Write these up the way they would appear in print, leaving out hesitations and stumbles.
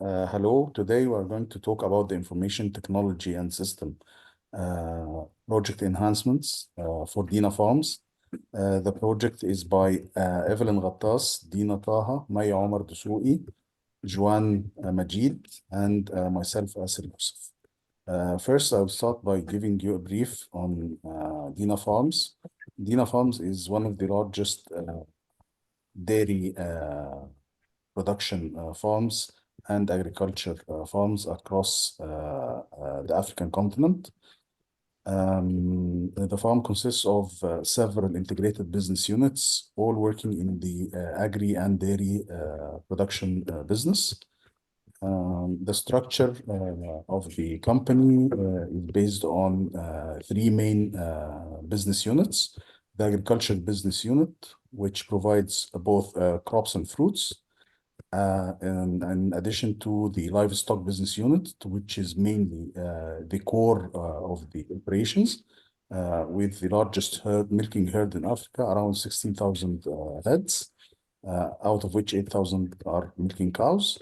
Hello, today we are going to talk about the information technology and system project enhancements for Dina Farms. The project is by Evelyn Ghattas, Dina Taha, Maya Omar Dessouqi, Joan Majid, and myself, Asir Youssef. First, I'll start by giving you a brief on Dina Farms. Dina Farms is one of the largest dairy production farms and agriculture farms across the African continent. The farm consists of several integrated business units, all working in the agri and dairy production business. The structure of the company is based on three main business units. The agriculture business unit, which provides both crops and fruits, in addition to the livestock business unit, which is mainly the core of the operations, with the largest milking herd in Africa, around 16,000 heads, out of which 8,000 are milking cows.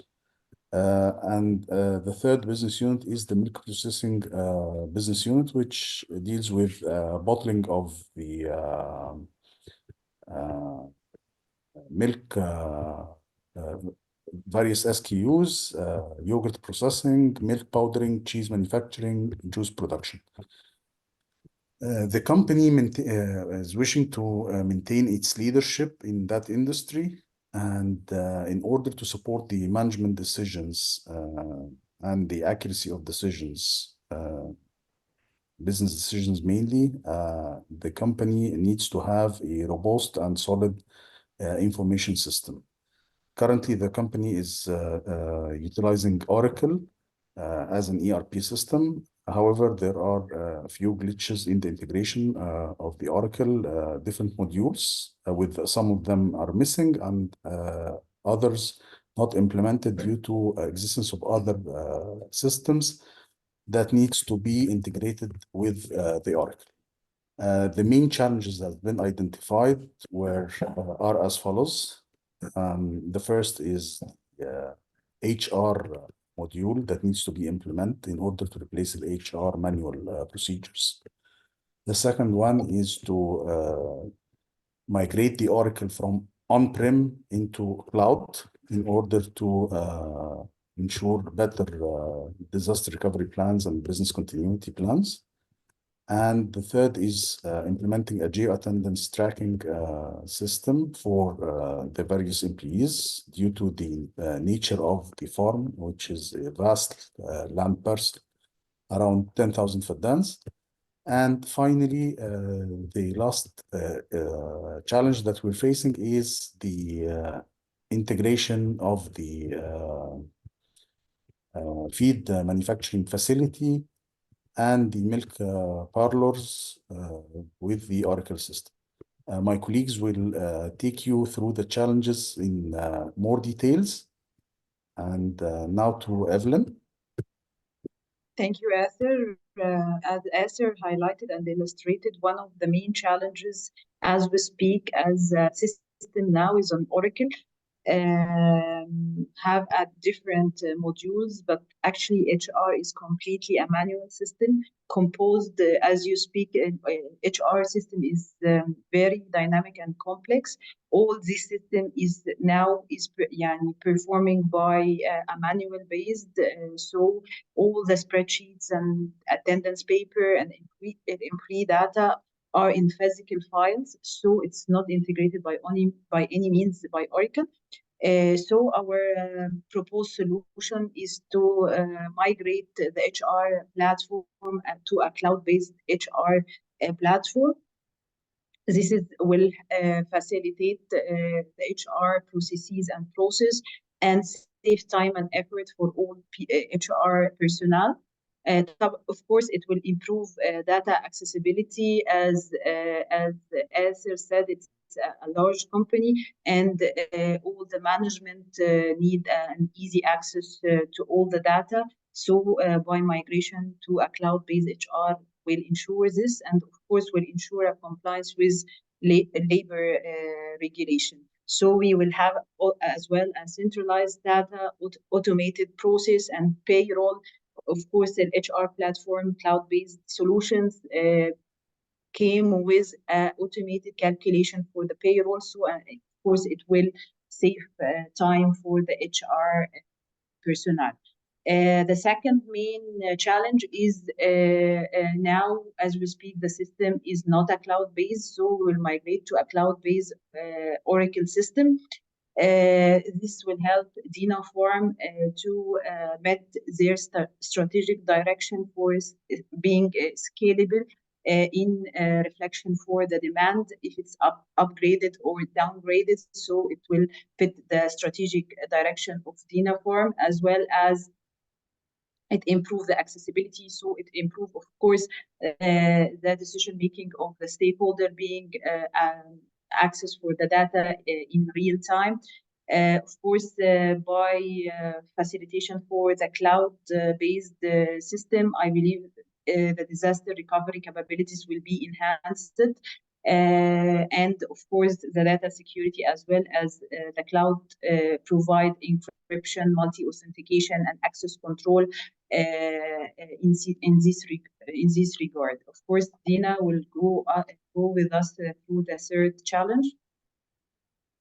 And the third business unit is the milk processing business unit, which deals with bottling of the milk, various SKUs, yogurt processing, milk powdering, cheese manufacturing, juice production. The company is wishing to maintain its leadership in that industry, and in order to support the management decisions and the accuracy of decisions, business decisions mainly, the company needs to have a robust and solid information system. Currently, the company is utilizing Oracle as an ERP system. However, there are a few glitches in the integration of the Oracle, different modules, with some of them are missing and others not implemented due to existence of other systems that needs to be integrated with the Oracle. The main challenges that have been identified are as follows. The first is HR module that needs to be implemented in order to replace the HR manual procedures. The second one is to migrate the Oracle from on-prem into cloud in order to ensure better disaster recovery plans and business continuity plans. And the third is implementing a geo-attendance tracking system for the various employees due to the nature of the farm, which is a vast land parcel, around 10,000 faddans. And finally, the last challenge that we're facing is the integration of the feed manufacturing facility and the milk parlors with the Oracle system. My colleagues will take you through the challenges in more details. And now to Evelyn. Thank you, Asir. As Asir highlighted and illustrated, one of the main challenges as we speak as a system now is on Oracle. Have at different modules, but actually HR is completely a manual system composed as you speak. HR system is very dynamic and complex. All this system is now performing by a manual based. So all the spreadsheets and attendance paper and employee data are in physical files, so it's not integrated by any means by Oracle. So our proposed solution is to migrate the HR platform to a cloud-based HR platform. This will facilitate the HR processes and process and save time and effort for all HR personnel. Of course, it will improve data accessibility as Asir said, it's a large company, and all the management need an easy access to all the data. So by migration to a cloud-based HR will ensure this, and of course will ensure a compliance with labor regulation. So we will have as well a centralized data, automated process, and payroll. Of course, the HR platform, cloud-based solutions came with automated calculation for the payroll. So, of course, it will save time for the HR personnel. The second main challenge is now, as we speak, the system is not a cloud-based, so we will migrate to a cloud-based Oracle system. This will help Dina Farm to met their strategic direction for being scalable in reflection for the demand, if it's upgraded or downgraded, so it will fit the strategic direction of Dina Farm, as well as it improves the accessibility. So it improves, of course, the decision making of the stakeholder, being access for the data in real time. Of course, by facilitation for the cloud-based system, I believe the disaster recovery capabilities will be enhanced. And of course, the data security as well as the cloud provide encryption, multi-authentication, and access control in this regard. Of course, Dina will go with us through the third challenge.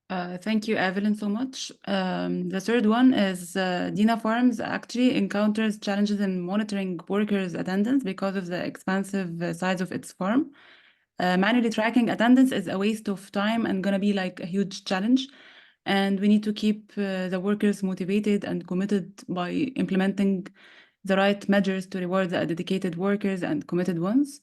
Thank you, Evelyn, so much. The third one is Dina Farms actually encounters challenges in monitoring workers' attendance because of the expansive size of its farm. Manually tracking attendance is a waste of time and gonna be like a huge challenge. And we need to keep the workers motivated and committed by implementing the right measures to reward the dedicated workers and committed ones.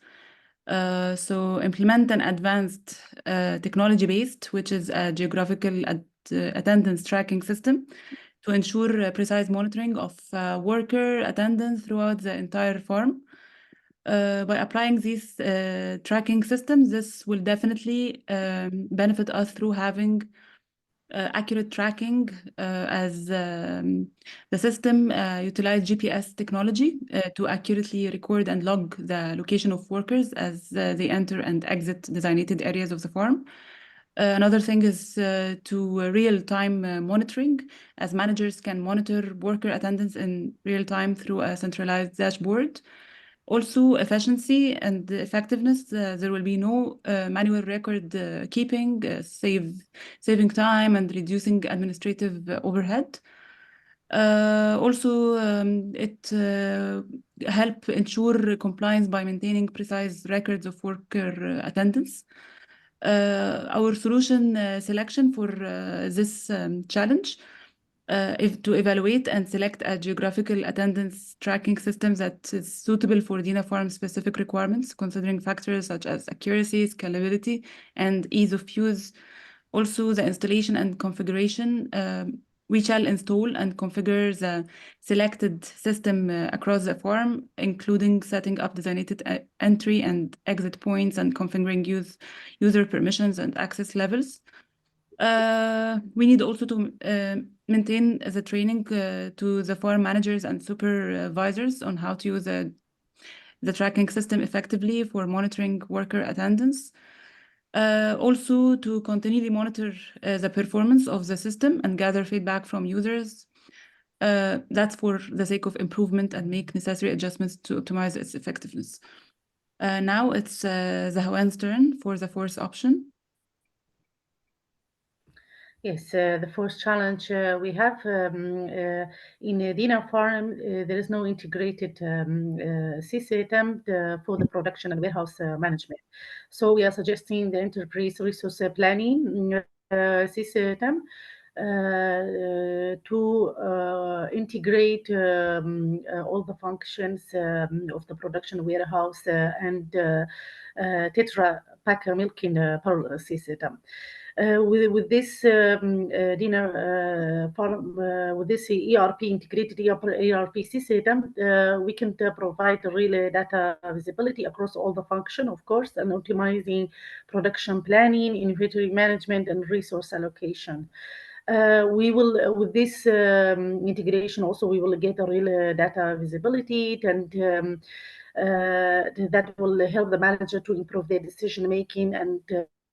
So implement an advanced technology-based, which is a geographical attendance tracking system to ensure precise monitoring of worker attendance throughout the entire farm. By applying these tracking systems, this will definitely benefit us through having accurate tracking as the system utilize GPS technology to accurately record and log the location of workers as they enter and exit designated areas of the farm. Another thing is to real-time monitoring, as managers can monitor worker attendance in real time through a centralized dashboard. Also, efficiency and effectiveness, there will be no manual record keeping, saving time and reducing administrative overhead. Also, it help ensure compliance by maintaining precise records of worker attendance. Our solution selection for this challenge is to evaluate and select a geographical attendance tracking system that is suitable for Dina Farm specific requirements, considering factors such as accuracy, scalability, and ease of use. Also, the installation and configuration. We shall install and configure the selected system across the farm, including setting up designated entry and exit points and configuring user permissions and access levels. We need also to maintain the training to the farm managers and supervisors on how to use the tracking system effectively for monitoring worker attendance. Also to continually monitor the performance of the system and gather feedback from users. That's for the sake of improvement and make necessary adjustments to optimize its effectiveness. Now it's Zahawan's turn for the fourth option. Yes, the fourth challenge we have in Dina Farm, there is no integrated system for the production and warehouse management. So we are suggesting the enterprise resource planning system to integrate all the functions of the production warehouse and Tetra Pak milking parallel system. With this Dina Farm, with this ERP integrated ERP system, we can provide real data visibility across all the function, of course, and optimizing production planning, inventory management, and resource allocation. We will, with this integration, also we will get a real data visibility, and that will help the manager to improve their decision making and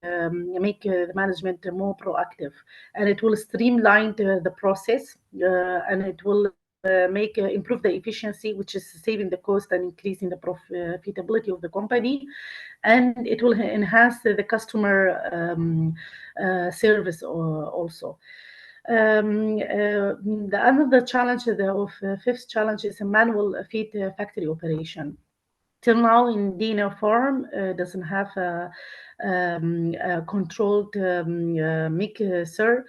make the management more proactive, and it will streamline the process, and it will improve the efficiency, which is saving the cost and increasing the profitability of the company, and it will enhance the customer service also. The another challenge, the fifth challenge, is a manual feed factory operation. Till now, in Dina farm doesn't have a controlled mixer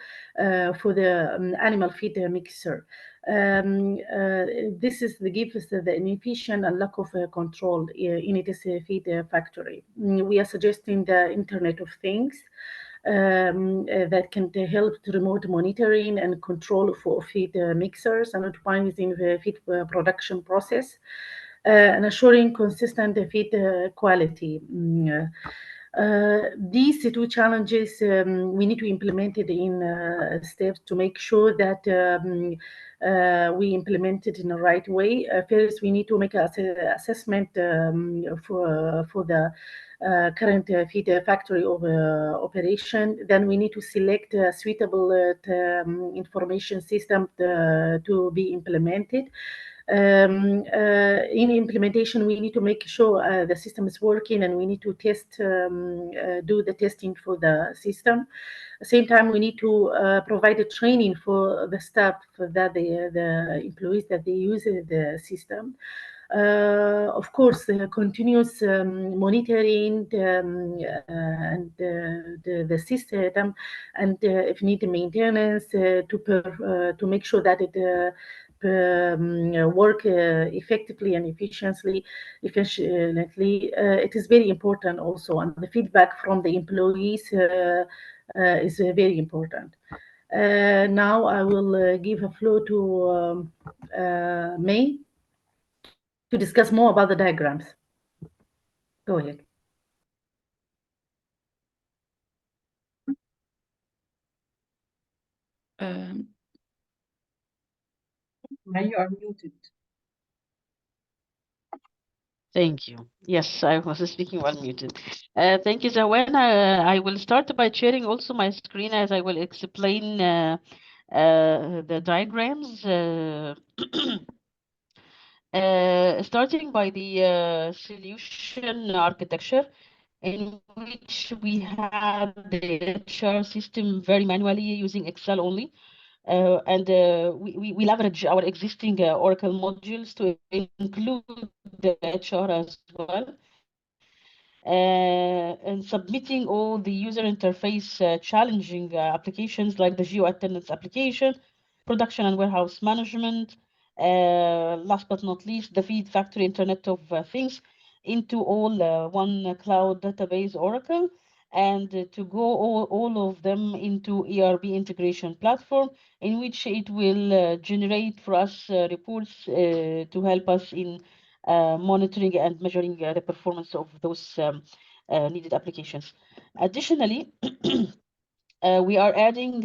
for the animal feed mixer. This is gives us the inefficient and lack of control in its feed factory. We are suggesting the Internet of Things that can help to remote monitoring and control for feed mixers and optimizing the feed production process and assuring consistent feed quality. These two challenges we need to implement it in steps to make sure that we implement it in the right way. First, we need to make an assessment for the current feed factory operation. Then we need to select a suitable information system to be implemented. In implementation, we need to make sure the system is working, and we need to do the testing for the system. At the same time, we need to provide a training for the staff that the employees that they use the system. Of course, continuous monitoring and the system, and if need maintenance to make sure that it work effectively and efficiently. It is very important also, and the feedback from the employees is very important. Now I will give a floor to May to discuss more about the diagrams. Go ahead. May, you are muted. Thank you. Yes, I was speaking while muted. Thank you, Zawan. I will start by sharing also my screen as I will explain the diagrams. Starting by the solution architecture, in which we had the HR system very manually using Excel only. And we leverage our existing Oracle modules to include the HR as well. And submitting all the user interface challenging applications like the geo-attendance application, production and warehouse management, last but not least, the feed factory Internet of Things into all one cloud database Oracle, and to go all of them into ERP integration platform, in which it will generate for us reports to help us in monitoring and measuring the performance of those needed applications. Additionally, we are adding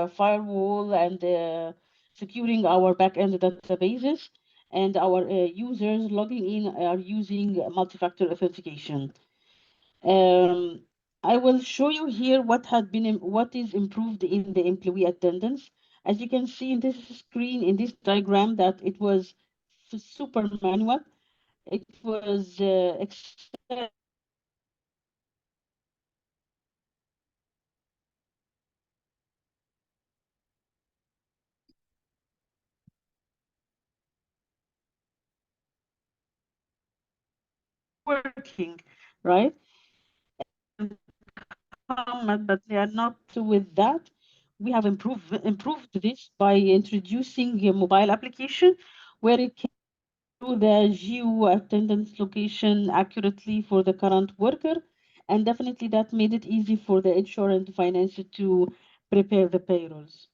firewall and securing our backend databases, and our users logging in are using multi-factor authentication. I will show you here what is improved in the employee attendance. As you can see in this screen, in this diagram, that it was super manual. It was working, right? But they are not with that. We have improved this by introducing a mobile application where it can do the geo attendance location accurately for the current worker, and definitely that made it easy for the HR and finance to prepare the payrolls.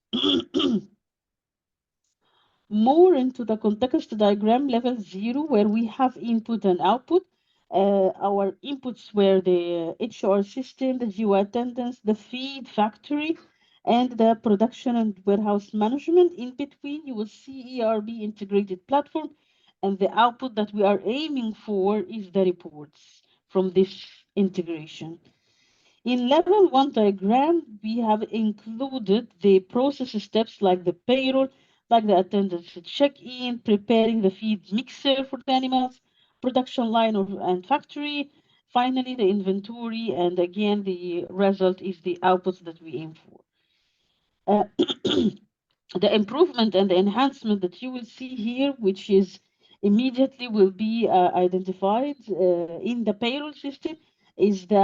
More into the context diagram level 0, where we have input and output. Our inputs were the HR system, the geo attendance, the feed factory, and the production and warehouse management. In between, you will see ERP integrated platform, and the output that we are aiming for is the reports from this integration. In level 1 diagram, we have included the process steps like the payroll, like the attendance check-in, preparing the feed mixer for the animals, production line and factory, finally the inventory, and again the result is the output that we aim for. The improvement and the enhancement that you will see here, which is immediately will be identified in the payroll system, is the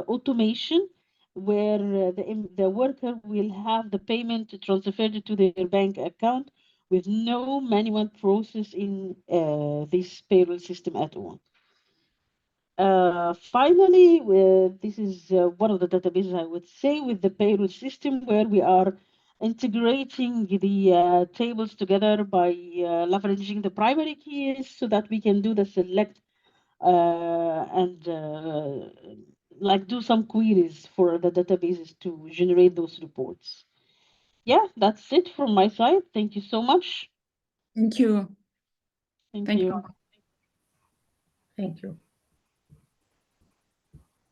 automation, where the worker will have the payment transferred to their bank account with no manual process in this payroll system at all. Finally, this is one of the databases I would say with the payroll system, where we are integrating the tables together by leveraging the primary keys so that we can do the select and like do some queries for the databases to generate those reports. Yeah, that's it from my side. Thank you so much. Thank you. Thank Thank you. you. Thank you.